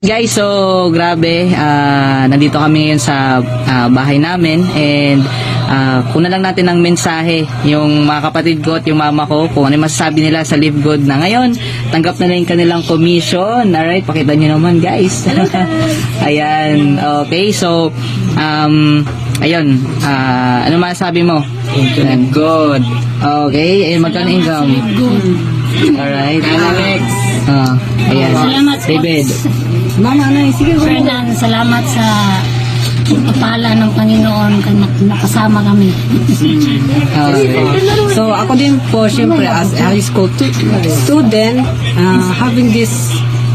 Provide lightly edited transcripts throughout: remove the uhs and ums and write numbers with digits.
Guys, so grabe, nandito kami ngayon sa bahay namin and kuna lang natin ng mensahe yung mga kapatid ko at yung mama ko kung ano yung masasabi nila sa Live Good na ngayon tanggap na yung kanilang commission. Alright, pakita nyo naman guys. Ayan, okay, so ayun, ano masasabi mo? Live Good. Okay, magkano income? Alright, Alex. Ayan, Salamat po. David. Mama, sige Fernan, salamat sa pagpapala ng Panginoon nakasama kami. So ako din po, syempre as a high school student, having this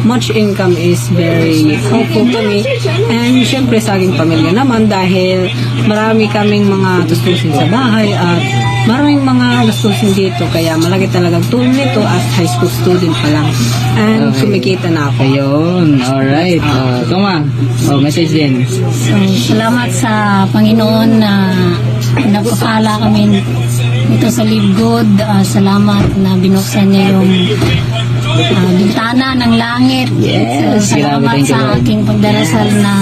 much income is very helpful to me. And syempre sa aking pamilya naman dahil marami kaming mga gastusin sa bahay at maraming mga gastusin dito. Kaya malaki talagang tulong nito as high school student pa lang. And kumikita na ako. Ayun, alright. Tuma, message din. So, salamat sa Panginoon na nagpapala kami dito sa Live Good. Salamat na binuksan niya yung bintana ng langit. Yes, So, salamat grabe, thank you, sa Lord. aking pagdarasal na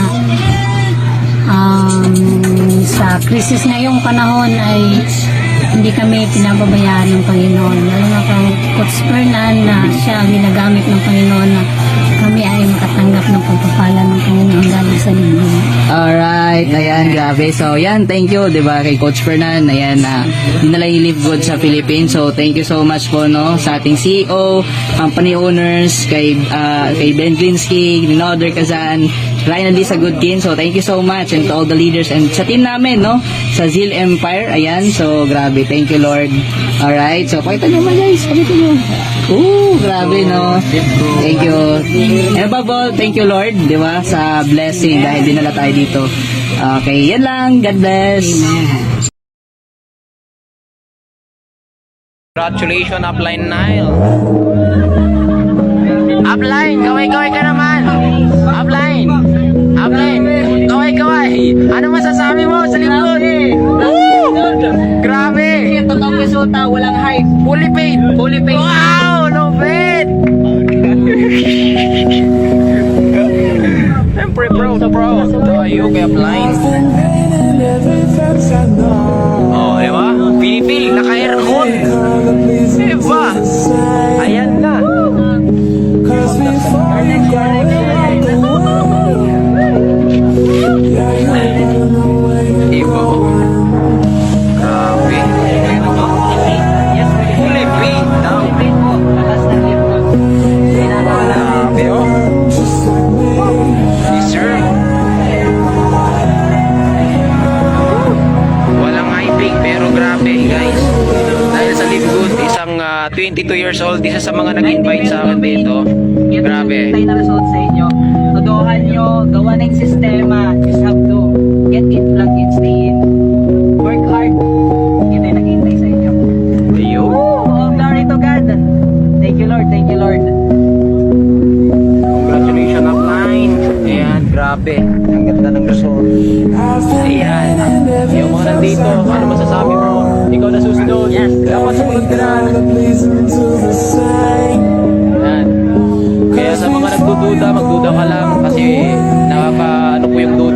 sa krisis ngayong panahon ay hindi kami pinababayaan ng Panginoon. Lalo na kang Coach Fernan na siya ang ginagamit ng Panginoon na kami ay makatanggap ng pagpapala ng Panginoon galing sa Live Good. Alright, ayan, grabe. So, yan, thank you, di ba, kay Coach Fernan. Ayan, dinala yung Live Good sa Philippines. So, thank you so much po, no, sa ating CEO, company owners, kay Ben Glinsky, Ninoder Kazan, Ryan Alisa Goodkin. So, thank you so much and to all the leaders and sa team namin, no, sa Zeal Empire. Ayan, so, grabe. Thank you, Lord. Alright, so, pakita nyo naman, guys. Pakita nyo. Grabe, no. Thank you. And above all, thank you, Lord, di ba, sa blessing dahil dinala tayo dito. Okay, yan lang. God bless. Congratulations, Upline Nile. Upline, kaway-kaway ka naman. Upline, kaway-kaway. Ano masasabi mo sa lingkod? Grabe. Totoong resulta, walang hype. Fully paid. Wow, no bet. Siyempre, proud tayo kay Upline. Oh, diba? Pinipil, naka-aircon. Diba? Ayan na. Iba. Grabe. Fully paid daw. Grabe, oh. Deserve. Walang hyping pero grabe guys. Dahil sa Live Good, isang 22 years old, isa sa mga nag-invite sa akin dito. Grabe. Tayo na result sa inyo. Todohan nyo, gawa ng sistema. Just have to get it, plug in, stay in. Work hard. Yun ay nag-hintay sa inyo. Ayun. Oh, glory to God. Thank you, Lord. Thank you, Lord. Congratulations, Upline. Ayan, grabe. Ang ganda ng result. Ayan. Yung mga nandito, ano masasabi bro? Ikaw na susunod. Yes. Dapat sumunod ka na. Ayan. Kaya sa mga nagdududa, magduda ka lang kasi nakaka, ano po yung duda